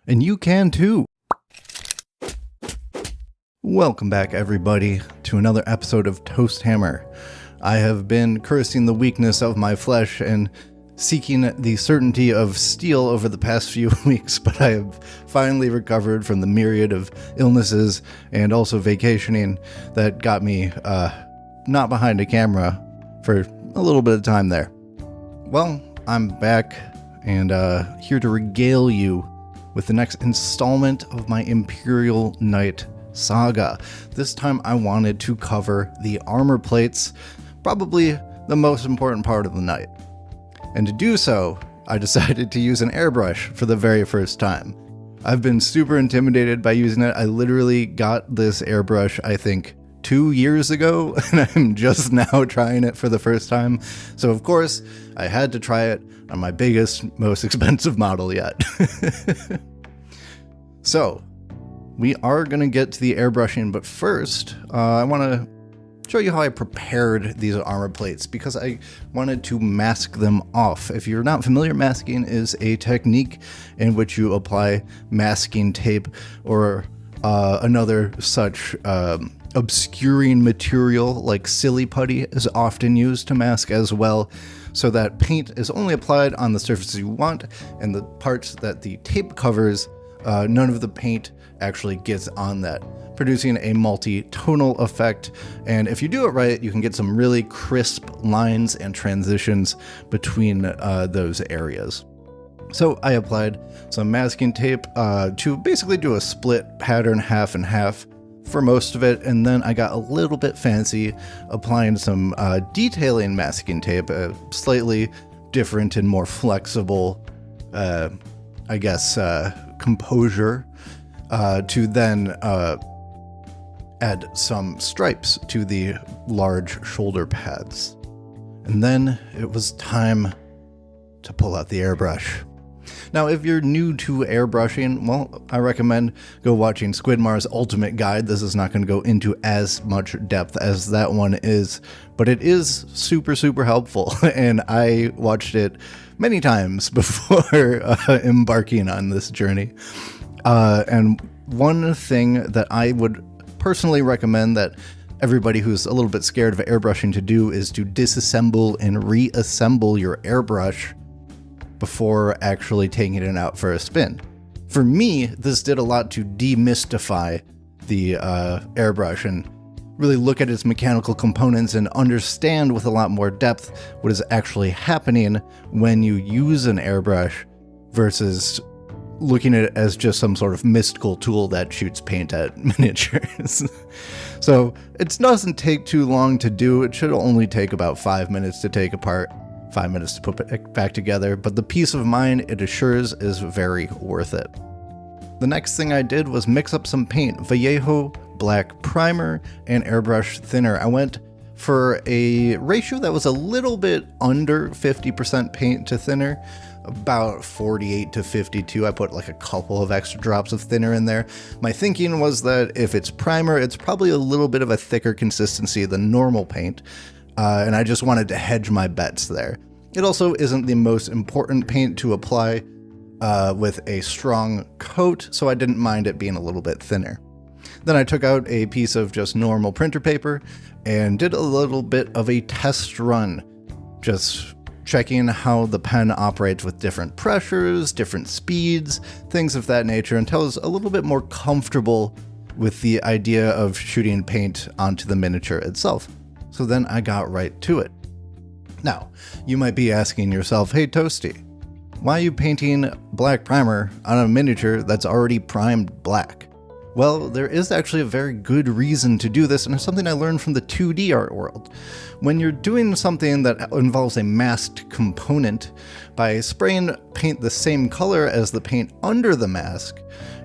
And you can too. Welcome back, everybody, to another episode of Toasthammer. I have been cursing the weakness of my flesh and seeking the certainty of steel over the past few weeks, but I have finally recovered from the myriad of illnesses and also vacationing that got me not behind a camera for a little bit of time there. Well, I'm back and here to regale you with the next installment of my Imperial Knight saga. This time I wanted to cover the armor plates, probably the most important part of the knight. And to do so, I decided to use an airbrush for the very first time. I've been super intimidated by using it. I literally got this airbrush, I think, 2 years ago, and I'm just now trying it for the first time. So of course, I had to try it on my biggest, most expensive model yet. So, we are going to get to the airbrushing, but first, I want to show you how I prepared these armor plates, because I wanted to mask them off. If you're not familiar, masking is a technique in which you apply masking tape or another such obscuring material like silly putty is often used to mask as well, so that paint is only applied on the surfaces you want, and the parts that the tape covers, none of the paint actually gets on that, producing a multi-tonal effect. And if you do it right, you can get some really crisp lines and transitions between those areas. So I applied some masking tape to basically do a split pattern, half and half, for most of it, and then I got a little bit fancy applying some detailing masking tape, slightly different and more flexible, composure, to then add some stripes to the large shoulder pads. And then it was time to pull out the airbrush. Now, if you're new to airbrushing, well, I recommend go watching Squidmar's Ultimate Guide. This is not going to go into as much depth as that one is, but it is super, super helpful, and I watched it many times before embarking on this journey. And one thing that I would personally recommend that everybody who's a little bit scared of airbrushing to do is to disassemble and reassemble your airbrush before actually taking it out for a spin. For me, this did a lot to demystify the airbrush and really look at its mechanical components and understand with a lot more depth what is actually happening when you use an airbrush versus looking at it as just some sort of mystical tool that shoots paint at miniatures. So it doesn't take too long to do. It should only take about 5 minutes to take apart, 5 minutes to put it back together, but the peace of mind it assures is very worth it. The next thing I did was mix up some paint, Vallejo black primer and airbrush thinner. I went for a ratio that was a little bit under 50% paint to thinner, about 48 to 52. I put like a couple of extra drops of thinner in there. My thinking was that if it's primer, it's probably a little bit of a thicker consistency than normal paint, and I just wanted to hedge my bets there. It also isn't the most important paint to apply with a strong coat, so I didn't mind it being a little bit thinner. Then I took out a piece of just normal printer paper and did a little bit of a test run, just checking how the pen operates with different pressures, different speeds, things of that nature, until I was a little bit more comfortable with the idea of shooting paint onto the miniature itself. So then I got right to it. Now, you might be asking yourself, hey Toasty, why are you painting black primer on a miniature that's already primed black? Well, there is actually a very good reason to do this, and it's something I learned from the 2D art world. When you're doing something that involves a masked component, by spraying paint the same color as the paint under the mask,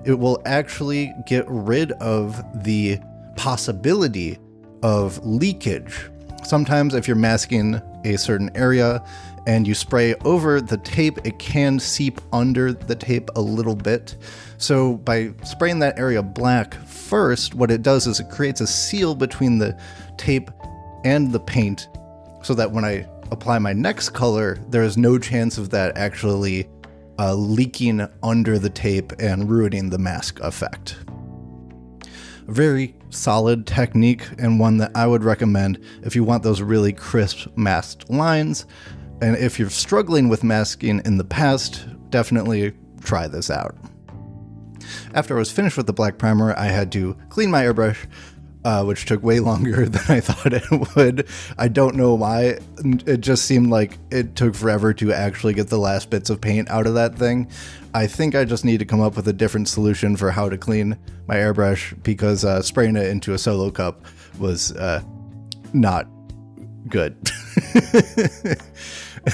it will actually get rid of the possibility of leakage. Sometimes if you're masking a certain area and you spray over the tape, it can seep under the tape a little bit. So by spraying that area black first, what it does is it creates a seal between the tape and the paint, so that when I apply my next color, there is no chance of that actually leaking under the tape and ruining the mask effect. A very solid technique, and one that I would recommend if you want those really crisp masked lines. And if you're struggling with masking in the past, definitely try this out. After I was finished with the black primer, I had to clean my airbrush, which took way longer than I thought it would. I don't know why. It just seemed like it took forever to actually get the last bits of paint out of that thing. I think I just need to come up with a different solution for how to clean my airbrush, because spraying it into a solo cup was not good.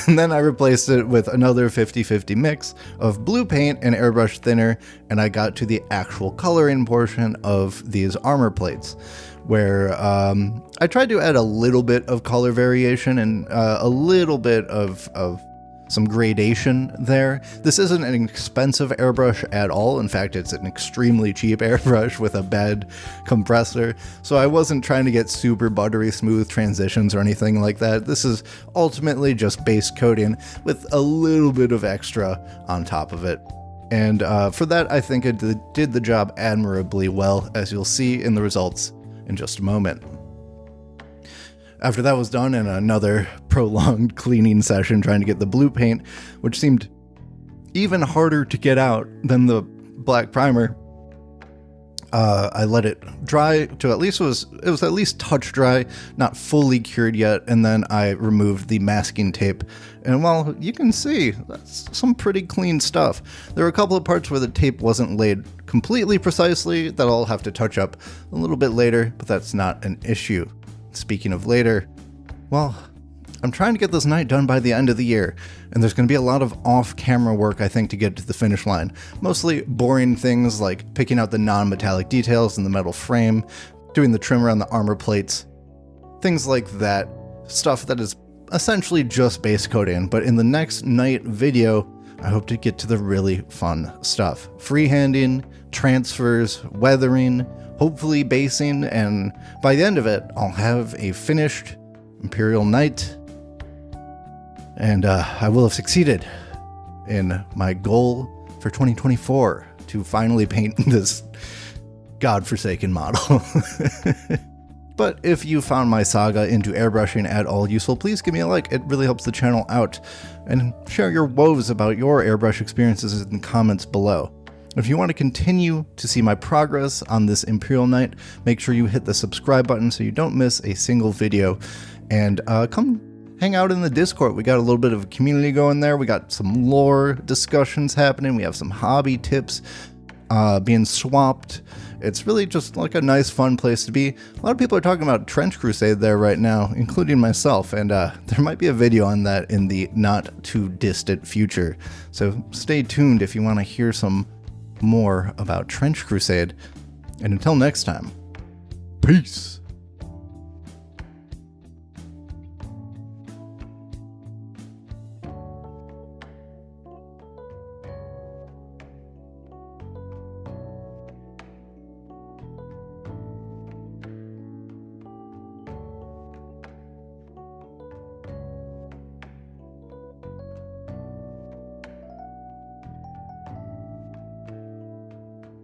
And then I replaced it with another 50-50 mix of blue paint and airbrush thinner, and I got to the actual coloring portion of these armor plates, where I tried to add a little bit of color variation and a little bit of some gradation there. This isn't an expensive airbrush at all. In fact, it's an extremely cheap airbrush with a bad compressor. So I wasn't trying to get super buttery smooth transitions or anything like that. This is ultimately just base coating with a little bit of extra on top of it. And for that, I think it did the job admirably well, as you'll see in the results in just a moment. After that was done, and another prolonged cleaning session trying to get the blue paint, which seemed even harder to get out than the black primer, I let it dry to at least, it was at least touch dry, not fully cured yet, and then I removed the masking tape. And well, you can see, that's some pretty clean stuff. There were a couple of parts where the tape wasn't laid completely precisely that I'll have to touch up a little bit later, but that's not an issue. Speaking of later, well, I'm trying to get this night done by the end of the year, and there's going to be a lot of off-camera work, I think, to get to the finish line. Mostly boring things like picking out the non-metallic details in the metal frame, doing the trim around the armor plates, things like that. Stuff that is essentially just base coating, but in the next night video, I hope to get to the really fun stuff. Freehanding, transfers, weathering, hopefully basing, and by the end of it, I'll have a finished Imperial Knight, and I will have succeeded in my goal for 2024 to finally paint this godforsaken model. But if you found my saga into airbrushing at all useful, please give me a like. It really helps the channel out, and share your woes about your airbrush experiences in the comments below. If you want to continue to see my progress on this Imperial Knight, make sure you hit the subscribe button so you don't miss a single video. And come hang out in the Discord. We got a little bit of a community going there. We got some lore discussions happening. We have some hobby tips being swapped. It's really just like a nice, fun place to be. A lot of people are talking about Trench Crusade there right now, including myself, and there might be a video on that in the not too distant future. So stay tuned if you want to hear some more about Trench Crusade. And until next time, peace.